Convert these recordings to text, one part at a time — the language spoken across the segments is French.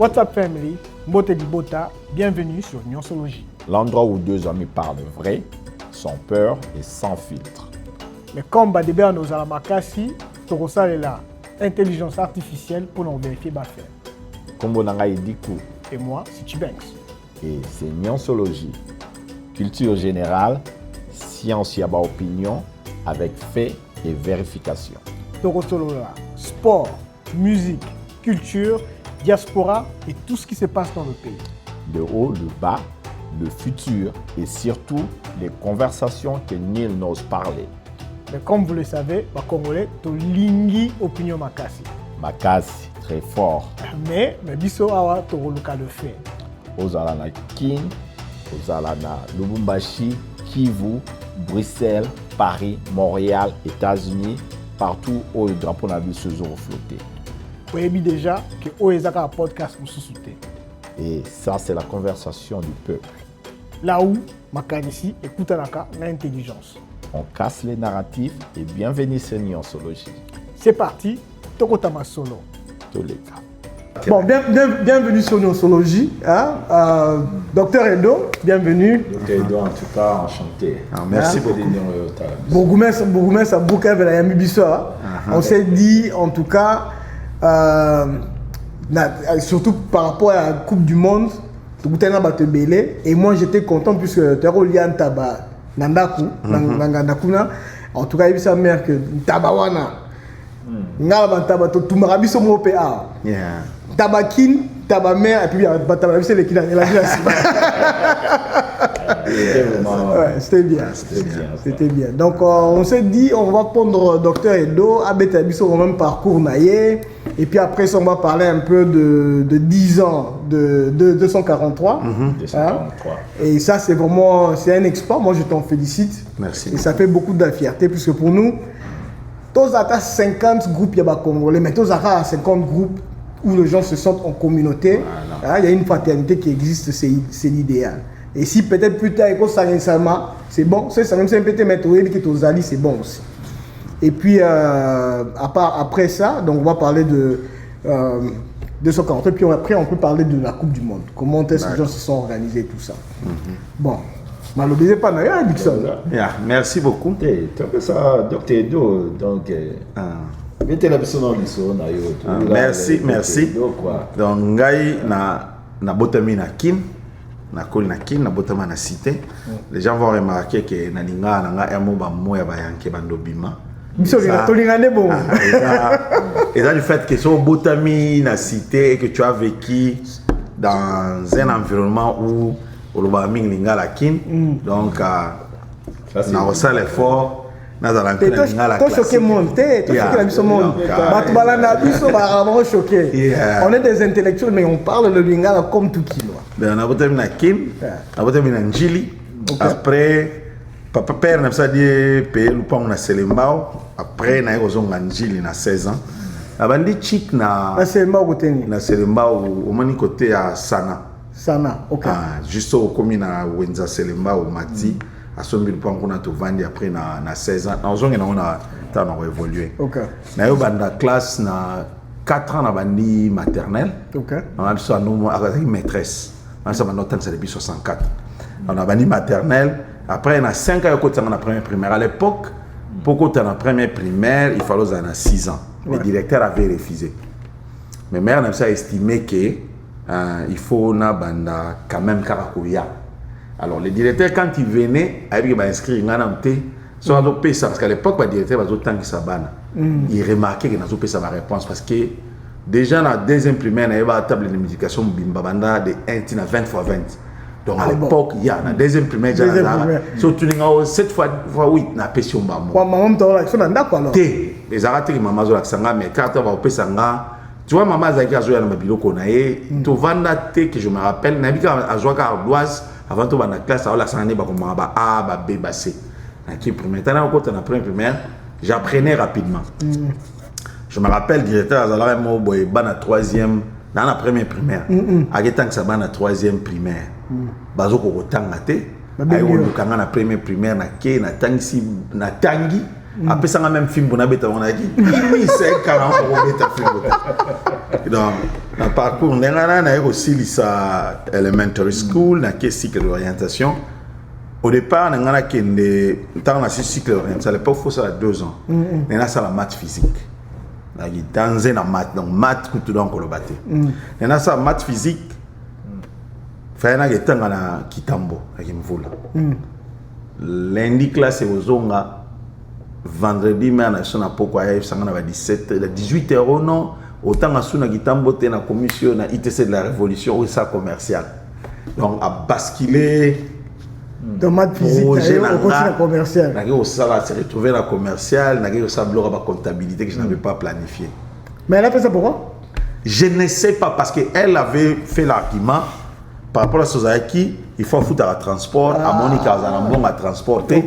What's up family, Mbote Dibota, bienvenue sur Nyonsologie. L'endroit où deux amis parlent vrai, sans peur et sans filtre. Mais comme Badebe nos alamakasi, Torosa est là, intelligence artificielle pour nous vérifier faire. Kombo Nanga Ediku. Et moi, c'est Chibanks. Et c'est Nyonsologie. Culture générale, science yaba opinion, avec fait et vérification. Torosolola, sport, musique, culture, diaspora et tout ce qui se passe dans le pays. Le haut, le bas, le futur et surtout les conversations que nul n'ose parler. Mais comme vous le savez, les Congolais, to lingi opinion makasi. Makasi, très fort. Mais biso awa toroluka le fait. Ozala na Kin, Ozala na Lubumbashi, Kivu, Bruxelles, Paris, Montréal, États-Unis, partout où le drapeau n'a vu ce jour flotter. Vous savez déjà que Oezaka a un podcast pour se soutenir. Et ça, c'est la conversation du peuple. Là où, Makanisi écoute l'intelligence. On casse les narratifs et bienvenue sur Nyonsologie. C'est parti, Tokotama Solo. Tous les cas. Bon, bienvenue sur Nyonsologie. Hein? Docteur Edo, bienvenue. Docteur Edo, en tout cas, enchanté. Merci beaucoup. Beaucoup ça bouquet avec la Yamibiso. On s'est dit, en tout cas, surtout par rapport à la Coupe du Monde, et moi j'étais content puisque tu as relié un tabac. Nandaku, Nangandakuna, en tout cas, il y a sa mère que Tabawana, Ngalaba Tabato, Tumarabiso Mopéa, Tabakin, Tabamère, et puis Tababiso les Kina, c'était bien. C'était bien. Donc, on s'est dit, on va prendre Docteur Edo, Abetabiso au même parcours naïe, et puis après ça, on va parler un peu de 10 ans de 243. 243. Et ça, c'est vraiment un exploit. Moi, je t'en félicite. Merci. Et ça fait beaucoup de fierté, puisque pour nous, tous à 50 groupes, il y a Congolais, mais tous à 50 groupes où les gens se sentent en communauté. Il y a une fraternité qui existe, c'est l'idéal. Et si peut-être plus tard, c'est bon, c'est même si peut-être mettre aux alliés, c'est bon aussi. Et puis, après ça, donc on va parler de 240. Et puis après, on peut parler de la Coupe du Monde. Comment est-ce que les gens se sont organisés, tout ça. Bon, malobézé pas d'ailleurs, Dixon. Merci beaucoup. Tu as ça, Docteur Edo, donc. Merci. Donc, Ngai na botami na Kin. Na koli na Kin, na botama na cité. Les gens vont remarquer que na ninga na nga emo ba moya ba yanke bandobima. Et là, du fait que sur botami na cité et que tu as vécu dans un environnement où on va ninga la Kin, donc na ressent l'effort. On est des intellectuels, mais on parle le lingala comme tout kilo. On a voté na Kin, on a voté na Njili. Après, papa père n'a pas dit payer le pont na Selembao. Après, na Njili na 16 ans. Abandi chic na Selembao, au mani côté à Sana. Ok. Juste au commune à Wenza Selembao, Mati. À son but pour qu'on a tout vendu après na 16 ans. On a évolué. Na yo banda classe na 4 ans na bandi maternelle. On a besoin de maîtresse. On a besoin depuis 64. On a bandi maternelle. Après na 5 ans on a première primaire. À l'époque, pour qu'on ait la première primaire, il fallait avoir 6 ans. Le directeur avait refusé. Mais mère n'a pas estimé que il faut na banda quand même karakoya. Alors, le directeur, quand il venait, il va inscrire parce qu'à l'époque, le directeur va il remarquait qu'il n'a pas sa réponse parce que déjà, dans la deuxième primaire, il y avait une table de multiplication de 1 à 20 fois 20. Donc, à l'époque, il y a la deuxième primaire, surtout 7 fois 8, il y a une question. Les arrêtés, maman, mais quand on va au Sanga, tu vois, maman, il y a un biloko, tu vas que je me rappelle, il y a un ardoise. Avant tout, dans la classe, on a enseigné A, B, C. Maintenant, quand on a pris primaire, j'apprenais rapidement. Je me rappelle, le directeur, dans la troisième, dans la première primaire, à la troisième primaire, Bazoko Tangate, dans la première primaire, na Tangi, Après ça, même film, on a dit, oui, c'est 40 € film. Donc, dans le parcours, on a aussi l'ISA Elementary School, dans le cycle d'orientation. Au départ, on a un cycle d'orientation. À l'époque, il faut ça à 2 ans. On a ça la maths physique. Dans un maths, donc maths, tout le monde battu. On a ça maths physique. Il y a un Kitambo, lundi, classe aux Zonga. Vendredi, mais on a pourquoi il y a 18 €, non? Autant on a Kitambo, on a commission, on a ITC de la Révolution, ou ça commercial. Donc, à basculer. Dans maths physique, on continue commercial. On s'est retrouvé la commerciale, on a la comptabilité que je n'avais pas planifié. Mais elle a fait ça pourquoi? Je ne sais pas, parce qu'elle avait fait l'argument par rapport à Sozaki, il faut foutre à transport, à Monica, à transporter.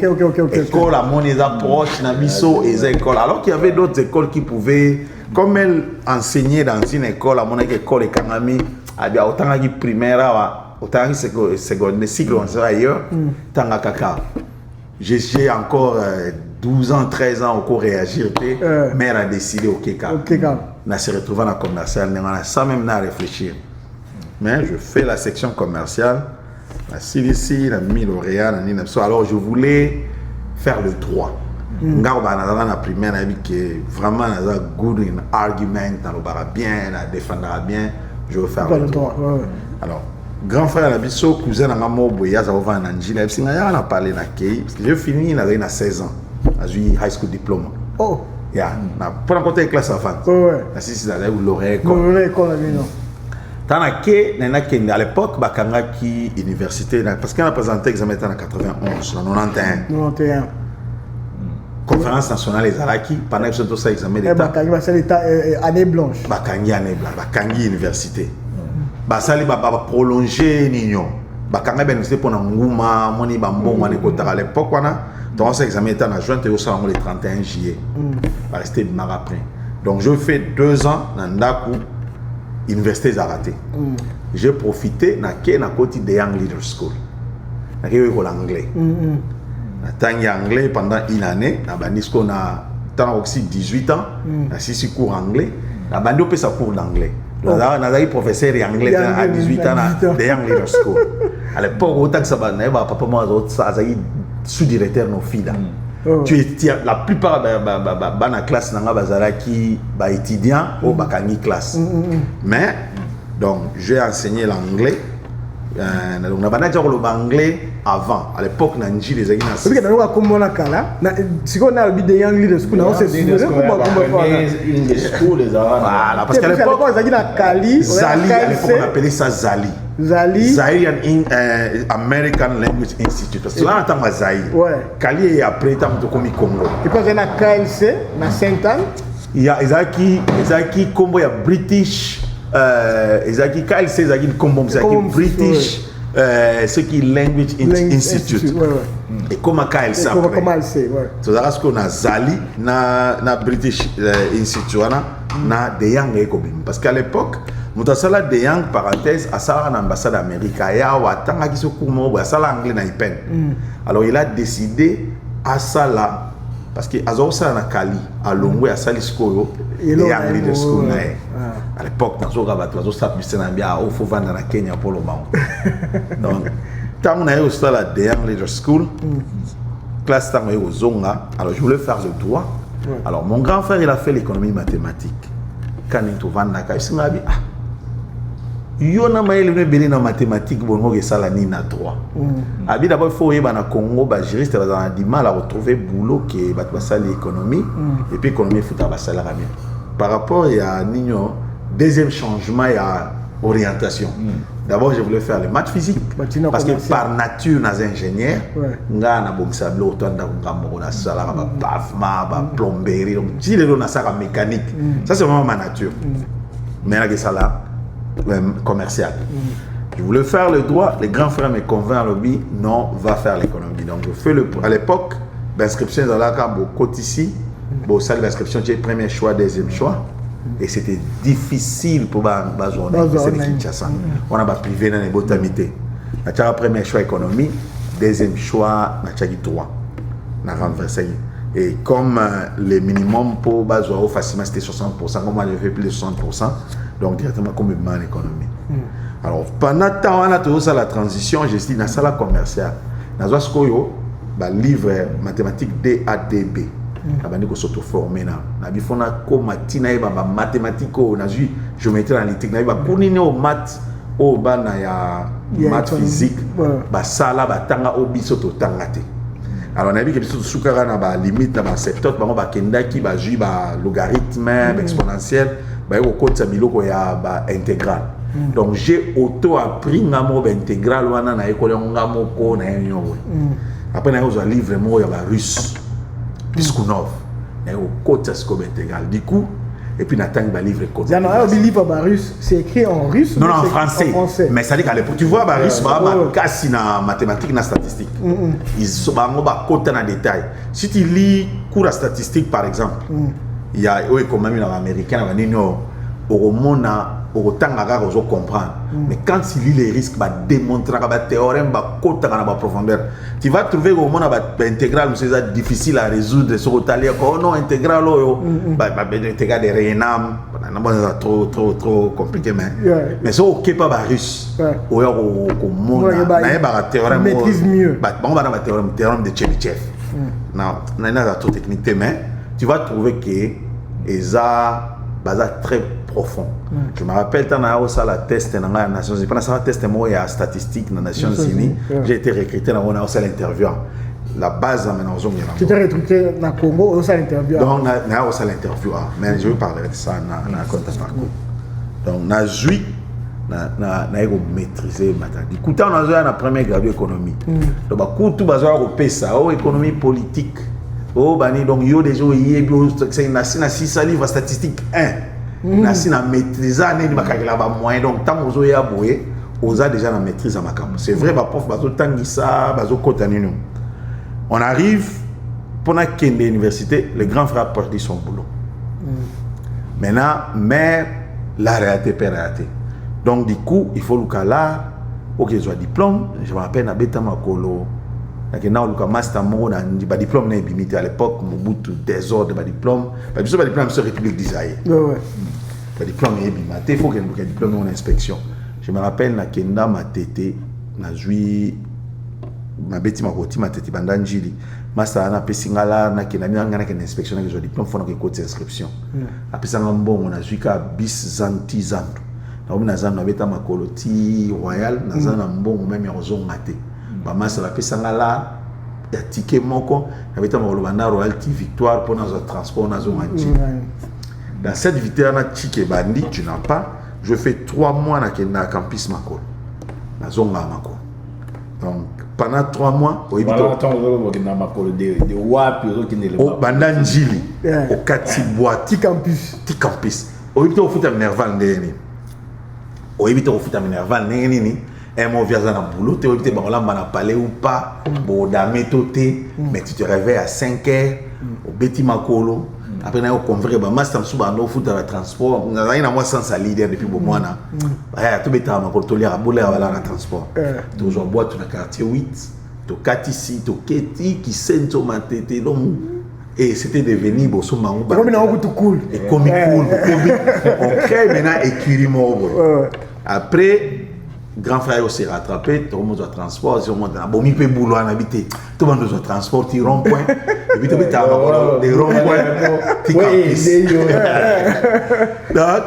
École, à Monica, proche, Nabiso, et les écoles. Alors qu'il y avait d'autres écoles qui pouvaient, comme elle enseignait dans une école, à Monica, école et Kanami, autant que primaire, autant que secondaire, cycle, on sera ailleurs, tant que caca. J'ai encore 12 ans, 13 ans, au cours réagir, mère a décidé au Keka. On s'est retrouvé dans la commerciale, on a ça même à réfléchir. Mais je fais la section commerciale, la CDC, la Lauréat, alors je voulais faire le droit. La primaire, vraiment, good in argument, bien, défendra bien, je veux faire le droit. Alors, grand frère Nabiso, cousin de maman Boya, ça va en Angile, on a parlé de parce que j'ai fini, à 16 ans, j'ai eu high school diplôme. Oh! Pour rencontrer les classes avant. La CDC, Lauréat, à l'époque, bakangaki université parce qu'on a présenté l'examen en 91, en 91. Conférence nationale les Alaki pendant que tout ça examen d'état. Année blanche. Bakangi université. Basali ba prolonger nino. Bakanga ben université pour nguma moni bambo mani kota à l'époque wana. Donc ça examen d'état en juin et au salon le 31 juillet. Ba rester mar après. Donc je fais 2 ans dans Ndaku. Université Zaraté. J'ai profité na côté de Young Leader School. J'ai eu l'anglais. J'ai anglais pendant une année. J'ai aussi 18 ans. J'ai 6 cours anglais. J'ai fait sa cours d'anglais. J'ai professeur d'anglais à 18 ans de Young Leader School. À l'époque, autant que ça va, papa moi j'ai sous-directeur nos filles. La plupart de la classe qui étudiants ou bakani classe. Mais donc j'ai enseigné l'anglais. On a déjà l'anglais avant. À l'époque, on a dit les aguilles. Parce que nous avons comme on a cala. Si on a des young leaders school, on s'est dit voilà. Parce qu'à l'époque, on a Kali, Zali, on appelait ça Zali. Zali American Language Institute. Parce que là, on a Zali. Kali est après, on a comme Congo. Et puis, on a KLC, on a Saint-Anne. Il y a Ezaki Combo, il y a British. Ezaki KLC, Ezaki Combo, Ezaki British. Ce qui est Language Institute. Et comment KLC après. C'est ça qu'on a Zali, na British Institute, na De Young Ekobim. Parce qu'à l'époque, Moutasala De Young, parenthèse, à ça en ambassade d'Amérique, il y a un qui se couvre, à ça l'anglais na Ipen. Alors il a décidé à ça là, parce que à ça na Kali, à Longwe, à Saliskoyo, De Young Leader School. À l'époque, dans ce cas, il faut vendre dans la Kenya pour le moment. Donc, quand on a eu aussi la De Young Leader School, classe au Zonga, alors je voulais faire le droit. Alors, mon grand frère, il a fait l'économie mathématique. Quand il vend dans la Kenya, il y a une mathématique qui est na droit. D'abord, il faut que le Congo, les juristes ont du mal à retrouver le boulot qui est l'économie. Et puis, l'économie, il faut que salaire bien. Par rapport à Nino, deuxième changement, il y a orientation. D'abord, je voulais faire les maths physiques. Parce que par nature, nous sommes ingénieurs. Nous avons plomberie. Si les gens ont mécanique, ça c'est vraiment ma nature. Mais il y a ça là, commercial. Je voulais faire le droit. Les grands frères me convainquent, non, va faire l'économie. Donc, je fais à l'époque, l'inscription dans la côte ici. Bon, ça, l'inscription, j'ai premier choix, deuxième choix. Et c'était difficile pour les journalistes de Kinshasa. On a privé dans les botanités. On a premier choix économie, deuxième choix, on a droit. On a renversé. Et comme le minimum pour Bazoao facilement c'était 60%, comme moi j'ai fait plus de 60%, donc directement comme une en économie. Alors pendant ce temps, on a toujours ça la transition, j'ai dit dans la salle commerciale, dans ce qu'on a livre mathématiques DADB. Abandi ko s'auto-former na bifona ko matina e ba mathématiques o na ju géométrie analytique na ba kunini o maths o bana ya maths physique ba sala ba tanga o biso to tangate. Alors na bi ke biso sukara na ba limite na ba septote bango ba kendaki ba ju ba logarithme exponentiel ba ko kotsa biloko ya ba intégral. Donc j'ai auto appris ngamo ba intégral wana na école ngamo ko na yo. Après na yo za livre mo ya ba russe. Piskunov, au côté intégral. Du coup, et puis Nathan va livrer côté. Il y a un livre russe, c'est écrit en russe. Non, en français. Mais ça dit qu'à l'époque, tu vois, russe, casse na mathématiques, na statistique. Ils sont pas côté en détail. Si tu lis cours à statistique, par exemple, il y a quand même une américaine, au monde, au temps à comprendre. Mais quand tu lis les risques, va démontrer que théorème, va côté dans la profondeur. Tu vas trouver au monde intégral, c'est difficile à résoudre. Ce que oh non, intégral, intégral de Rénam, trop compliqué, mais c'est ok pas russe. Au monde, théorème, maîtrise mieux. Théorème de Tchébichev. Non, il y a trop technique, mais tu vas trouver que ça très profond. Je me rappelle quand on a fait la test dans les Nations Unies. Pendant ça, test moi il y a statistique dans les Nations Unies. J'ai été recruté dans on a fait l'interview. La base maintenant aux hommes. Tu t'es recruté dans le Congo, on a fait l'interview. Donc on a fait l'interview. Mais je vais parler de ça dans le contexte parcours. Donc on a joué, on a maîtrisé maintenant. Du coup, on a joué la première graduée économie. Donc bah tout bazar au PESA, économie politique. Oh bani donc yo déjà c'est une six livres statistique 1. Nasi na maîtriser ne bakakela ba moyen donc tant ozo ya boye oza déjà na maîtrise à makambo. C'est vrai ba prof bazo tangisa bazo kota nino. On arrive pendant qu'une université le grand frère a perdu son boulot. Maintenant mais la réalité peut réalité. Donc du coup il faut le là OK j'ai diplôme, je me rappelle na beta makolo. Donc, on a un master un diplôme à l'époque, Mobutu désordre de diplôme. Diplôme sur République d'Israël. Le diplôme est bimate, il faut qu'il y ait un diplôme en inspection. Je me rappelle na kenda ma tété, na joui ma beti ma koti ma tété bandanjili. Master na pesingala na kenda na ngana inspection na diplôme faut na côté inscription. Après ça bon on a joui ka bis zanti zanto. Na on a zan na beta ma koloti royal na zan na mbongo même ya ozo ngate. Bamasa la pesangala ya ticket moko avec un Rolanda royalty victoire pour notre transport na zomanji. Dans cette vitesse na ticket bandi tu n'as pas, je fais 3 mois na campus Makolo. Na zonga Makolo. Donc pendant 3 mois au Ibito na Makolo de wapi qui ne le au bandanjili au kati boîte campus. Au Ibito au futa minerval ndeni. Au Ibito au futa minerval nini. Un mot vient dans le boulot, tu es en palais ou pas, mais tu te réveilles à 5 heures, au Betty Makolo. Après, on a convaincre, master Souba, on fout dans le transport. On a moi sans sa leader depuis bon mois. Tout le temps, on a boulé à la transport. Tu as boîte dans le quartier 8, tu as 4 ici, tu as Keti qui sent sur ma tête. Et c'était devenu Bosso Mangou. Cool. Et comme cool. On crée maintenant écurie mobile. Après, grand frère s'est rattrapé, tout le monde doit transport, si on monte dans bon, il peut boulot en habiter, tout le monde doit transport, tu rond-point, et puis tu peux t'avoir des ronds-points, tu campus. Donc,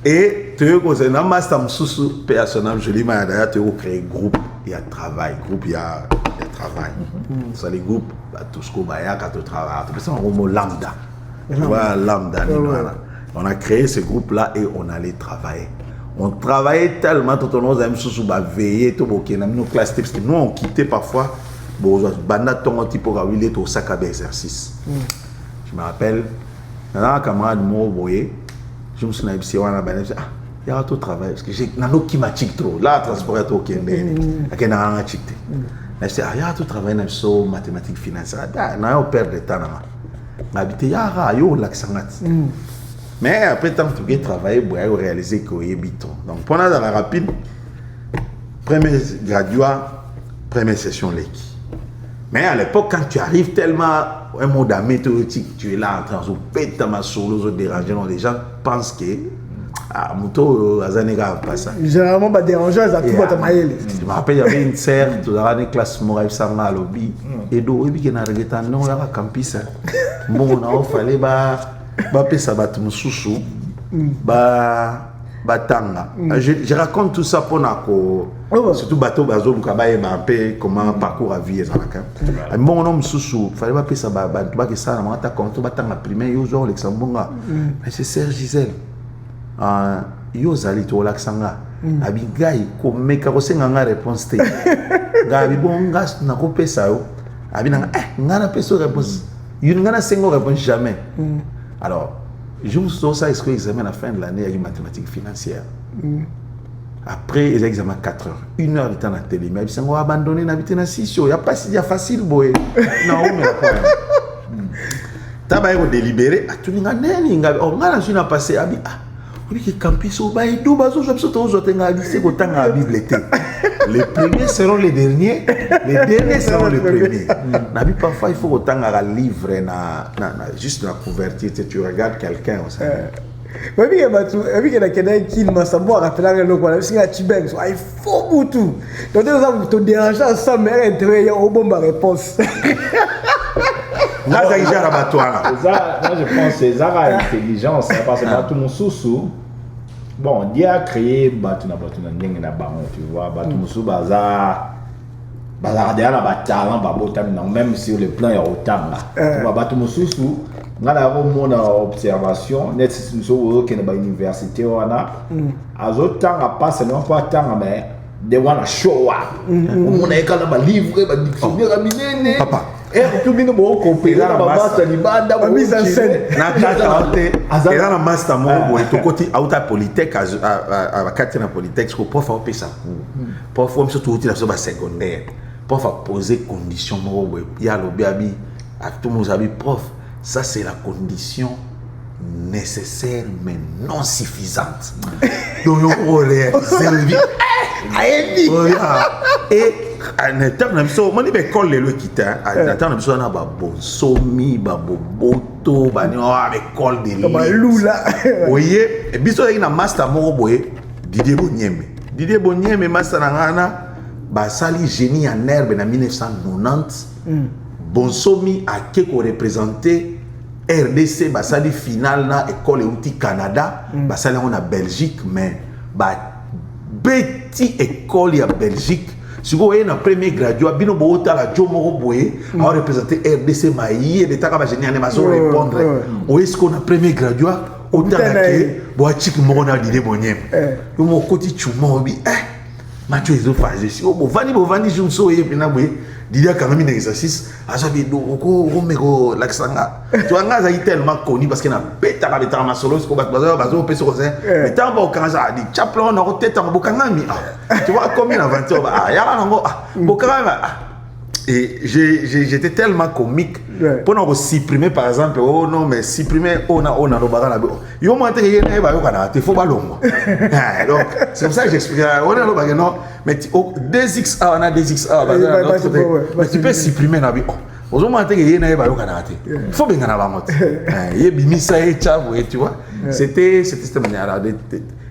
et tu veux que c'est un master sous personnel, je dis, mais d'ailleurs, tu veux créer groupe, il y a travail, groupe, il y a travail. C'est les groupes, tout ce qu'on va y a quand tu travailles, tu peux ça en lambda. Tu vois, lambda, on a créé ce groupe-là et on allait travailler. On travaillait tellement tout au long de la veiller, tout nos classes, parce que nous on quittait parfois, banda ton type pour aller au sac à exercice. Je me rappelle, un camarade m'a envoyé, je me suis dit, il y a tout travail, parce que j'ai un qui m'a chic trop, là, transport est ok, il y a un chic. Je me suis dit, il y a tout travail dans les mathématiques financières, il y a un perte de temps. Il y a un l'accent. Mais après, tant que tu travailles, tu as réalisé qu'il y a biton. Donc, pendant la rapide, premier graduat, première session l'équipe. Mais à l'époque, quand tu arrives tellement un mot d'amé, tu es là en train de péter ma solo, déranger. Les gens pensent que Mouto Azanega pas ça. Généralement, bah déranger, ça tout va maïle. Je me rappelle, il y avait une serre, tu as une classe Moraïf Sanga à lobby. Et donc, il y a un non, là, campus. Bon, on a fallu, ça va tout sous Batanga. Je raconte tout ça pour Nako. Surtout bateau bazo bukabaye un peu comment parcours à vie ezalaka. Bon nom sous fallait pas ça ba que ça na mata quand tu batanga primaire yo zo Luxembourg. Mais c'est Serge Gisèle. Yo zali to laksanga. Abi gai ko meka ko senga nga réponse te. Gabi bon gas na ko pesa yo. Abi na ngana pesa réponse. Yo ngana sengo réponse jamais. Alors je vous dis ça, est-ce que l'examen à la fin de l'année, il y a une mathématiques financière. Après, les examens 4 heures. 1 heure de temps à la télé. Mais ils ont abandonné l'habitude à 6 heures. Il y a facile, boy. Non, mais tu as délibéré. Tu as dit, on a passé. Les premiers seront les derniers, les derniers seront les premiers. Parfois, il faut autant un livre, juste la couverture, tu regardes quelqu'un. Oui, il y a quelqu'un qui m'a rappelé le local, il faut beaucoup. Donc, tu as dérangé sans mère intérêt, il y a une bonne réponse. Moi, je pense que c'est l'intelligence, parce que tout le monde sous. Bon, Dieu a créé tu vois, même sur le plan il y a autant là. On a une observation, net si nous sommes à l'université, on a autant à passer, non pas tant, mais they want to show up. On a écrit un livre, un dictionnaire, papa. Et tout le monde a compris. La mise en scène. Et dans la master, moi, tu côté auta politique, à Katina politique, ce que prof a fait ça. Prof, on surtout utile à secondaire. Prof a posé condition, il y a le baby, à tout le monde prof. Ça, c'est la condition nécessaire, mais non suffisante. Donc, on réalise. Et en termes de ça, on dit que les quitter. En termes de ça, on a bon somi, bon boto, on a école de lula. Oui, et puis il y a un master Didier Bonyeme. Didier Bonyeme, master nangana, sali génie en herbe en 1990. Bon somi a quelque représenté RDC, sali finale na école outil Canada, sali on a Belgique, mais petit école ya Belgique. Si vous voyez un premier graduat, bino boota la Jomo Boye, a représenté RDC Maïe, et l'État va génier à répondre. Ou est-ce qu'on a premier graduat, autant que Boachik Mona Dide Bonyem. Yo mo koti chuma obi, Mathieu Ezo Fazé. Si vous vani Junso et Pinaboué, Didier quand même un exercice, azabi do Romero Laxanga. Tu vois, Ngaza est tellement connu parce qu'il a pété à la ma solo, ce qu'on va bazo peso rosin. Mais tant bon quand ça dit, chaplon on a tête en bokangami. Tu vois combien d'aventure ya ngo bokanga. Et j'étais tellement comique pour nous supprimer par exemple non mais supprimer on a robara yo monté que yena ba yo kana te faut balongo. Donc c'est comme ça que j'explique on a robara non mais 2XA on a 2XA mais tu peux supprimer na bi ozo monté que yena ba yo kana te faut bien na ba moto ye bimisa e chavo et tu vois c'était cette manière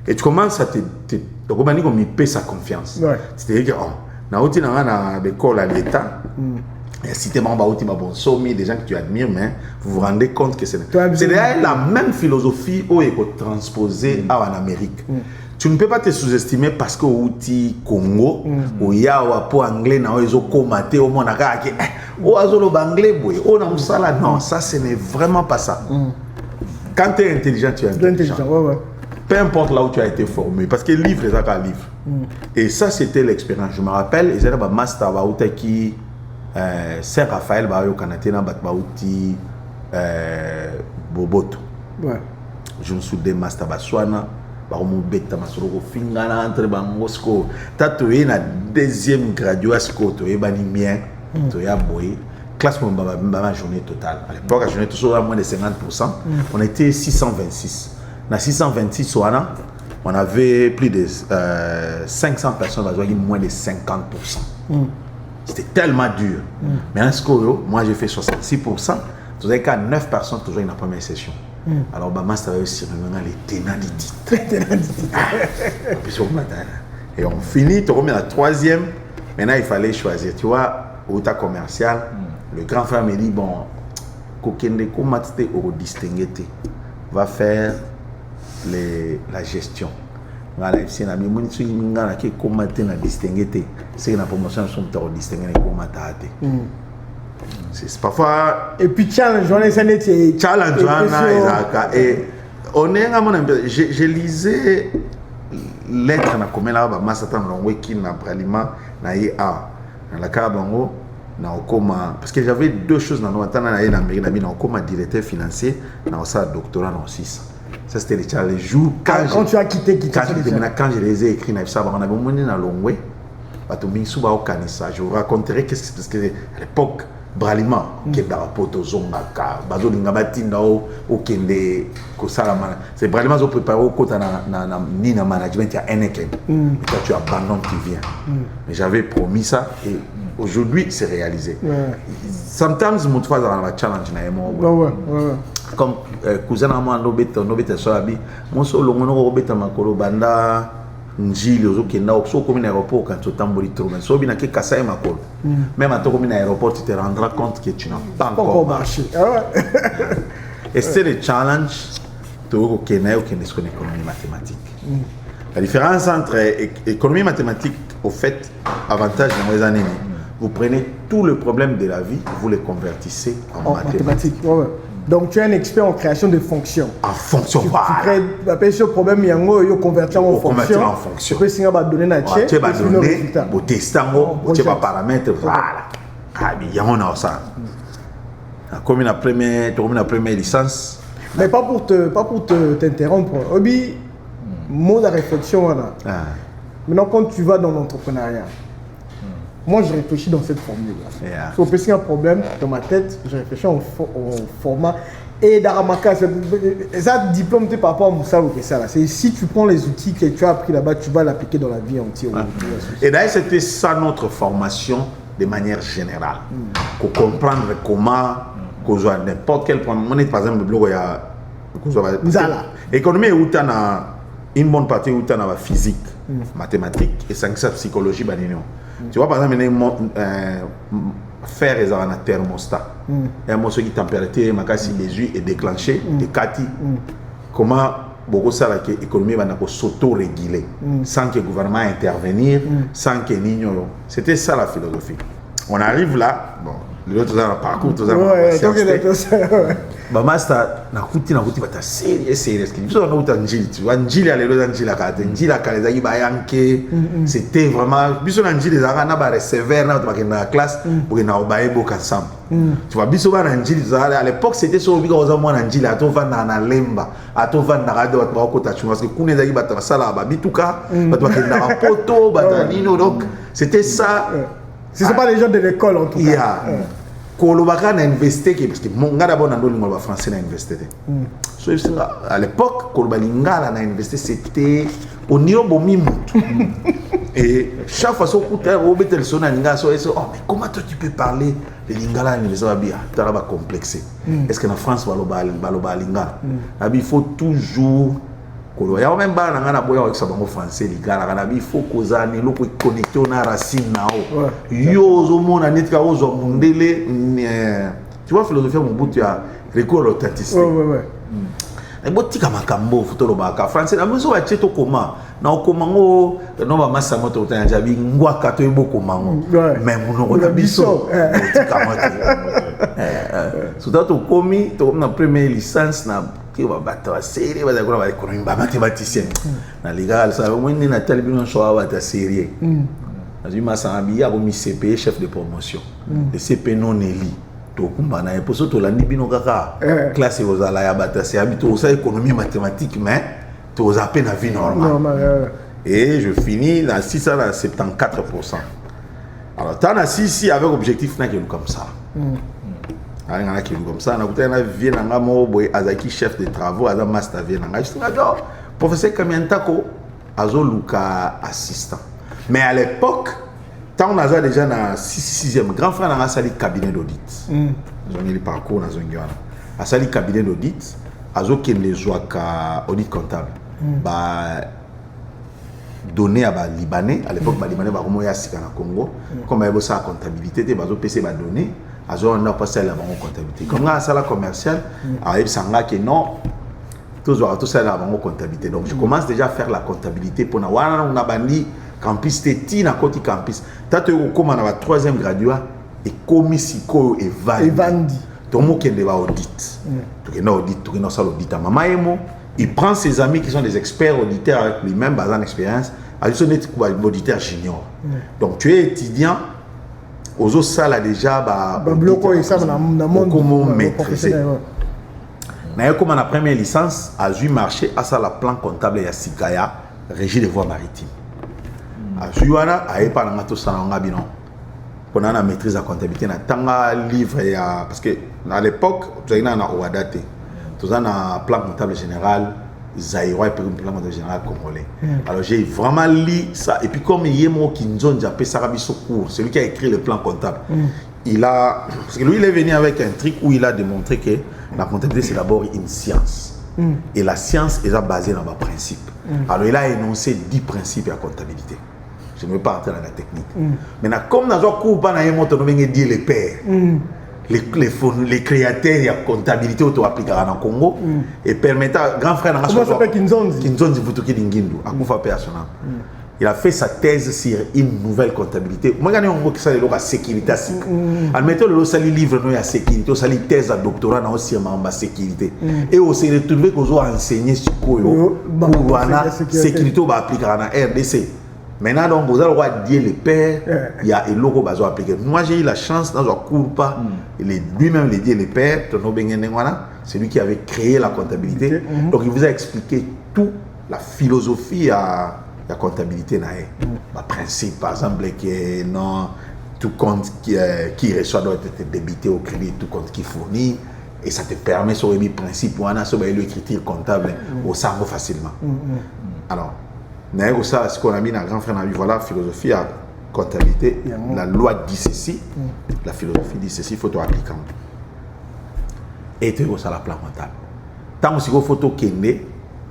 et tu commences à te recommander comme il paie sa confiance c'est-à-dire que na outi na l'école à l'état si tu es bon somme des gens que tu admires mais vous vous rendez compte que c'est la même philosophie où est transposée en Amérique. Tu ne peux pas te sous-estimer parce que outi Congo où il y a pour anglais na ozo komaté au monde aka ke o azolo anglais boy on a musala non ça ce n'est vraiment pas ça. Quand tu es intelligent tu es intelligent. Peu importe là où tu as été formé, parce que livre, c'est un livre. Et ça, c'était l'expérience. Je me rappelle, ils étaient un master qui Saint-Raphaël, au Canada, Batbauti, Boboto. Je me souviens, master Baswana, Beta Masoro, Fingana, entre Moscou. Tu es la deuxième graduat, tu es banimien, tu es boy. Classe ma journée totale. À l'époque, la journée toujours à moins de 50%. On était 626. Dans 626 on avait plus de 500 personnes, moins de 50%. C'était tellement dur. Maintenant, moi, j'ai fait 66%. Vous avez qu'à 9 personnes toujours dans la première session. Alors, bah, ça va aussi les tenants du titre. Et on finit, on remet la troisième. Maintenant, il fallait choisir. Tu vois, au tas commercial, le grand frère me dit, bon, va faire la gestion. Voilà, c'est la même chose qui commenter na distinguer, c'est la promotion sont distinguer comment t'as. C'est parfois et puis challenge, on est challenge et on est à mon je lisais lettre na comme là ba masata na wiki na bralima na IA na la kabango na okoma parce que j'avais deux choses dans na na Amérique na okoma directeur financier na ça doctorat en 6. Ça c'était les challenges quand tu as quitté quand je les ai écrits na ça on avait monné na longwe batombi suba au kanisa je vous raconterai qu'est-ce que parce que à l'époque bralima qui dans poto zongaka bazolinga batinda au kende ko salamana c'est bralima zo préparer au kota na ni na management ya NK et toi tu abandonnes tu viens mais j'avais promis ça et aujourd'hui c'est réalisé sometimes mon fois dans la challenge na emo comme cousin à moi no beta so abi mon solo ngono beta makolo banda njili ozokenda so comme aéroport quand tu tamboli trop mais so bina ke kasai makolo même à toi comme aéroport tu te rendras compte que tu n'as pas encore marché et c'est le challenge to kena ou kena sur l'économie mathématique la différence entre économie mathématique au fait avantage dans les années vous prenez tous les problèmes de la vie vous les convertissez en mathématiques. Donc tu es un expert en création de fonctions. En fonction. Tu crées ce problème, il y a un convertir en fonction. Tu peux essayer de donner un check. Tu vas donner, tu tester, tu vas paramètres. Voilà. Il y a ça. Comme la première licence. Mais pas pour t'interrompre. Obi, mot de réflexion. Maintenant, quand tu vas dans l'entrepreneuriat, moi, je réfléchis dans cette formule-là. Si on peut un problème dans ma tête, je réfléchis au format. Et dans Ramaka, ça diplôme par rapport à Moussa ou ça. C'est si tu prends les outils que tu as appris là-bas, tu vas l'appliquer dans la vie entière. Et d'ailleurs, c'était ça notre formation de manière générale. Pour comprendre comment, n'importe quel point. Par exemple, il y a l'économie est où tu as une bonne partie où tu as la physique, mathématiques et ça psychologie. Tu vois, par exemple, faire un thermostat. Et un qui température, les yeux est déclenché, et Kati. Comment beaucoup ça l'économie va s'auto-réguler sans que le gouvernement intervenir, sans que l'ignorant. C'était ça la philosophie. On arrive là, bon, l'autre dans le parcours, tout ça. Bah master na kuti bata sérieux qui nous on a njili tu vois njili à l'élo njili à kate njili à kalezaki ba yanke c'était vraiment biso na njili za na ba recevoir na ba na classe pour na ba eboka ensemble tu vois biso ba na njili à l'époque c'était so bika oza mwana njili atova na lemba atova na radio ba ko ta parce que kuna zaki bata sala ba bituka bata ba na poto bata nino donc c'était ça ce sont pas les gens de l'école en tout cas Kolobaka na investé parce que mon gars d'abord dans le français na investé. À l'époque Kolobalinga na investé c'était au niveau bomi et chaque fois so kuta robete le son ninga so oh mais comment toi tu peux parler le lingala ni les abia tala ba complexé. Est-ce que en France baloba lingala il faut toujours il y a même pas na boya avec ça bango français lingala kana il faut kozane loko connecter na racine nao yo zo mona netka ozo mundele tu vois philosophie mon bout tu as recours l'authenticité et botika makambo futolo baka français na muso wa cheto koma na okomango no ba masa moto tanja bi ngwa kato eboko mango même no na biso botika moto so to komi to na première licence na qui va battre série va d'accord avec économie mathématicien na légal ça au moins na talibino choix va ta série azui masambi ya komi CP chef de promotion de CP non éli to kumba na poso to landi bino kaka classe aux ala ya bata c'est habito ça économie mathématique mais to aux appels na vie normale et je finis dans 674%. Alors tu as 6 avec objectif na comme ça. Comme ça, on a vu Azaki chef de travaux, Azam master professeur Kamiantako, Azoluka assistant. Mais à l'époque, Tant on a déjà dans 6e, grand frère a sali cabinet d'audit. Ils ont eu le parcours dans un gars. A sali cabinet d'audit, a qui les joie qu'à audit comptable. Bah, donné à Libanais, à l'époque, Libanais, bah, comment il y a Congo, comme il y a sa comptabilité, bah, PC va donner, on a passé à la comptabilité. Comme ça, ça la commerciale, il s'engage que non, tout ça là, la comptabilité. Donc, je commence déjà à faire la comptabilité pour on a bandi campus Téti, na côté campus. Tant que comme on a 3e graduat, et comme si ko et vandi. Tout le monde qui est audit. Tout le monde audit, tout le monde audit. Maman il prend ses amis qui sont des experts auditeurs avec lui-même, basé en expérience, à juste un auditeur junior. Donc tu es étudiant, aux autres salles déjà, comment maîtriser. Comme la première licence, à eu marché à ça la plan comptable et à Sikaya, régie des voies maritimes. À Juana, à Epananga tout ça en Gabinon. Pendant la maîtrise de la comptabilité, on a tant de livres parce que à l'époque, tu as un Ouadate. Tout ça dans le plan comptable général, Zaïrois et le plan comptable général congolais. Alors j'ai vraiment lu ça. Et puis comme Yemo Kinzon, j'ai appelé Sarabiso Cour, celui qui a écrit le plan comptable. Il a, parce que lui il est venu avec un truc où il a démontré que la comptabilité c'est d'abord une science. Et la science est basée dans les principes. Alors il a énoncé 10 principes à la comptabilité. Je ne veux pas entrer dans la technique. Maintenant, comme dans un cours, on a dit les pères. Les créateurs de la comptabilité auto appliquée en Congo et permettant grand frère comment s'appelle Kinzonzi il a fait sa thèse sur une nouvelle comptabilité. Moi gagné on ça la sécurité admettons le sali livre non la sécurité sali thèse à doctorat dans aussi en sécurité et on s'est retrouvé qu'on a enseigné sur quoi la sécurité va appliquer en RDC. Maintenant, donc, vous allez voir Dieu le Père, il y a un logo qui va appliquer. Moi, j'ai eu la chance dans un cours, lui-même, le Dieu le Père, c'est lui qui avait créé la comptabilité. Donc, il vous a expliqué toute la philosophie à la comptabilité. Le principe, par exemple, que non, tout compte qui reçoit doit être débité au crédit, tout compte qui fournit. Et ça te permet, sur le principe, sur l'écriture comptable, au cerveau facilement. Alors, ça, ce qu'on a mis dans grand frère, voilà la philosophie à comptabilité. La loi dit ceci, la philosophie dit ceci, photo appliquant. Et tu as la plan comptable. Tant que tu photo kende,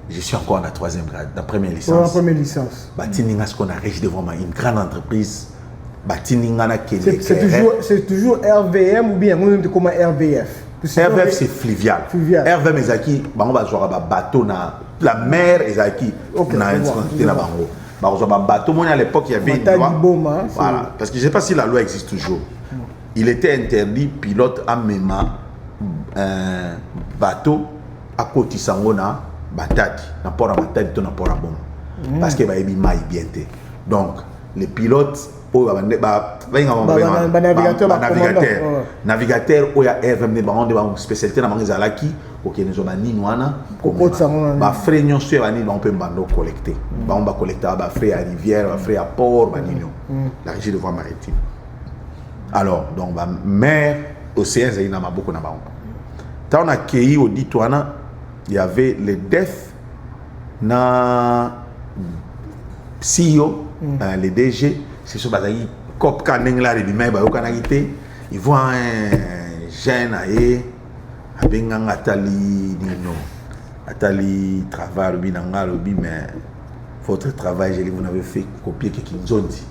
je suis encore en la 3e grade, la première licence. La première licence. Batininga, ce qu'on a régi devant une grande entreprise. Batininga, c'est toujours RVM ou bien comme RVF? RVF c'est fluvial. RVM c'est qui on va jouer à bateau na la mer et qui on a un bateau. Moi à l'époque il y avait une loi. Voilà, parce que je ne sais pas si la loi existe toujours. Il était interdit pilote à même bateau à côté sangona batati na port à batati to na port à bombe parce que ba ebi mai bien té. Donc les pilotes navigateur oya RVM ba onde ba spécialité na mangeza ki OK nous on nini wana ba frais nyonso ya nini on peut bando collecter ba on va collecter ba frais à rivière ba frais à port ba nini la régie de voies maritimes. Alors donc ba mer océan ça ina beaucoup na ba on a accueilli audit wana il y avait les DEF na CEO les DG c'est sur bazali cop kaneng la de mai ba yokanagité ils voient un jeune aé abenganga atali dino atali travail binanga lobi mais votre travail vous n'avez fait copier que Kinzonzi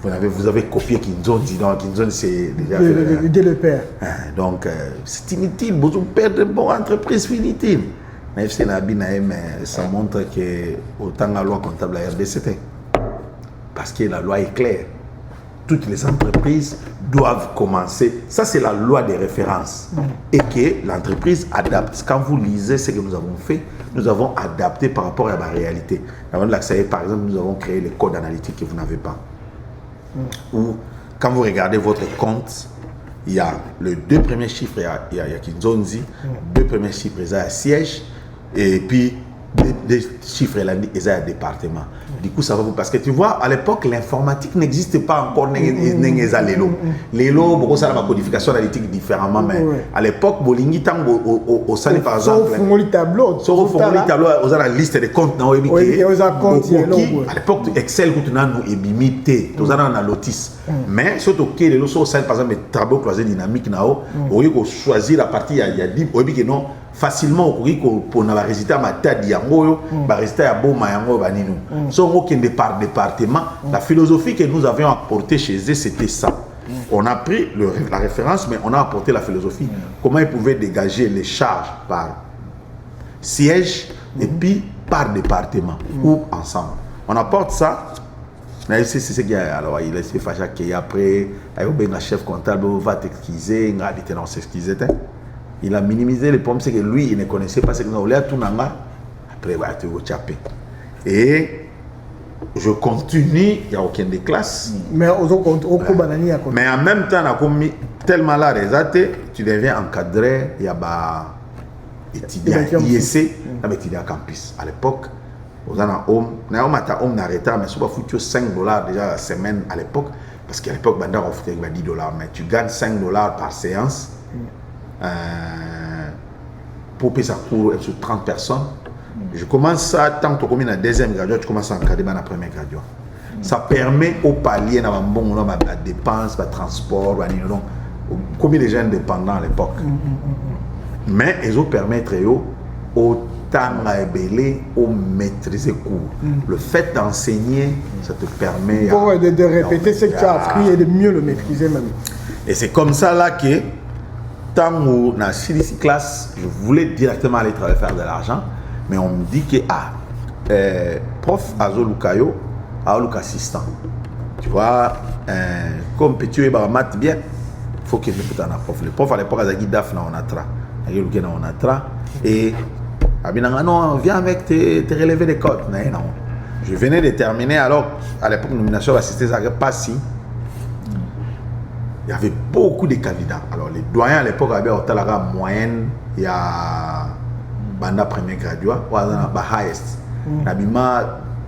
vous avez copié Kinzonzi donc Kinzonzi c'est déjà le père donc c'est inutile vous perdre de bonne entreprise inutile mais c'est la binae mais ça montre que autant la loi comptable à RDC parce que la loi est claire. Toutes les entreprises doivent commencer. Ça, c'est la loi des références. Et que l'entreprise adapte. Quand vous lisez ce que nous avons fait, nous avons adapté par rapport à la réalité. Avant de l'accès, par exemple, nous avons créé les codes analytiques que vous n'avez pas. Ou quand vous regardez votre compte, il y a les 2 premiers chiffres, il y a Kinzonzi, 2 premiers chiffres, il y a siège, et puis des chiffres là ils ont un département. Du coup ça va vous parce que tu vois à l'époque l'informatique n'existait pas encore l'élo beaucoup ça la codification analytique différemment mais à l'époque bolingi tango au sali par exemple sur le tableau aux la liste des comptes dans à l'époque Excel que tu n'as nous limité tous dans la notice mais surtout que les lots par exemple tableau croisé dynamique nao au lieu de choisir la partie il y a dit au que non facilement pour na résultat matadi yango ba résultat ya boma yango ba ninu so aucun département la philosophie que nous avions apporté chez eux c'était ça on a pris la référence mais on a apporté la philosophie comment ils pouvaient dégager les charges par siège et puis par département ou ensemble on apporte ça mais c'est ce qu'il y a alors il laisse fâcher qu'il après un chef comptable va t'excuser on s'excuser il a minimisé les problèmes, c'est que lui, il ne connaissait pas ce que nous voulons tout nanga. Après, bah, tu vas chapper. Et je continue, il n'y a aucune des classes. Mais mais en même temps, on a tellement là, tu deviens encadré, il y a étudiant IEC, mais étudiant à campus. À l'époque, on a homme n'arrêta, mais souvent foutu $5 déjà la semaine à l'époque, parce qu'à l'époque, on foutait $10, mais tu gagnes $5 par séance. Pour payer sa cours sur 30 personnes. Je commence ça tant que comme la deuxième graduat, tu commences à encadrer dans la première graduat. Ça permet au palier d'avoir un bon dépense, de transport, comme les gens indépendants à l'époque. Mais ils ont permettre autant au maîtriser cours. Le fait d'enseigner, ça te permet de répéter ce que tu as appris et de mieux le maîtriser même. Et c'est comme ça là que tant où dans CDC classe, je voulais directement aller travailler faire de l'argent, mais on me dit que prof Azo Lukayo, Aoluka assistant. Tu vois, comme petit maths bien, il faut que je fasse un prof. Le prof à l'époque a dit Daf na onatra, et non, viens avec tes relevés de codes. Non, je venais de terminer alors à l'époque nomination d'assisté à Passi. Il y avait beaucoup de candidats. Alors, les doyens à l'époque avaient la moyenne, il y a banda premier graduat, ou la highest. La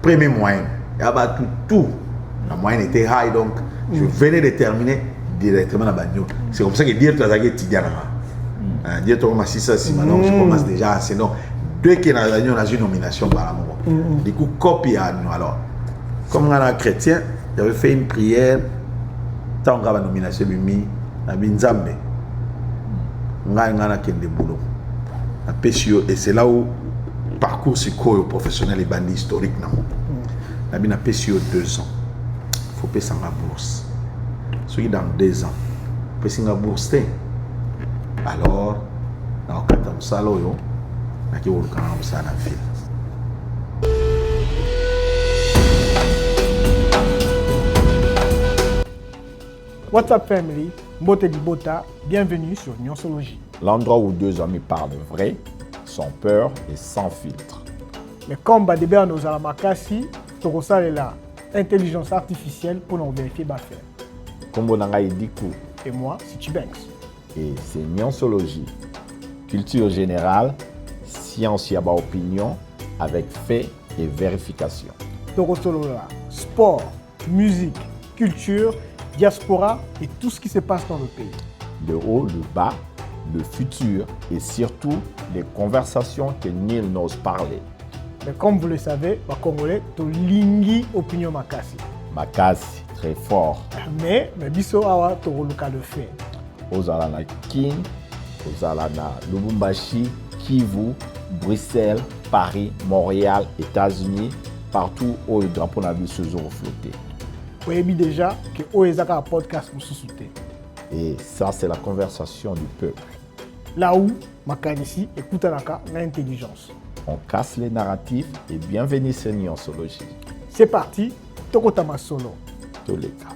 premier moyenne. Il y a tout. La moyenne était high, donc je venais de terminer directement la bagno. C'est comme ça que dire que tu as étudié. Dire que tu as 6 maintenant, je commence déjà à enseigner. Dès qu'il y a une nomination par amour. Du coup, copie à nous. Alors, comme on est chrétien, j'avais fait une prière. Tant que la nomination bimi na binzambe ngana kende boulot na pesio et c'est là où parcours psycho professionnel et bandit historique na bina pesio 2 ans faut payer sa bourse ce qui dans 2 ans payer sa bourse alors na okatam salo yo na ki woluka na msana ville. What's up family, Mbote Dibota, bienvenue sur Nyonsologie. L'endroit où 2 amis parlent vrai, sans peur et sans filtre. Mais comme Badebe nos alamakasi, Torosa est là, intelligence artificielle pour nous vérifier faire. Kombo Nangai Dikou. Et moi, c'est Chibanks. Et c'est Nyonsologie. Culture générale, science yaba opinion, avec fait et vérification. Torosolola, sport, musique, culture, diaspora et tout ce qui se passe dans le pays. Le haut, le bas, le futur et surtout les conversations que nul n'ose parler. Mais comme vous le savez, les Congolais, to lingi opinion makasi. Makasi, très fort. Mais biso awa toroluka le fait. Ozala na Kin, ozala na Lubumbashi, Kivu, Bruxelles, Paris, Montréal, États-Unis, partout où le drapeau n'a vu ce jour flotter. Vous savez déjà que Oezaka a un podcast pour se soutenir. Et ça, c'est la conversation du peuple. Là où, Makanisi écoute l'intelligence. On casse les narratifs et bienvenue sur Nyonsologie. C'est parti, Tokotama Solo. Tous les cas.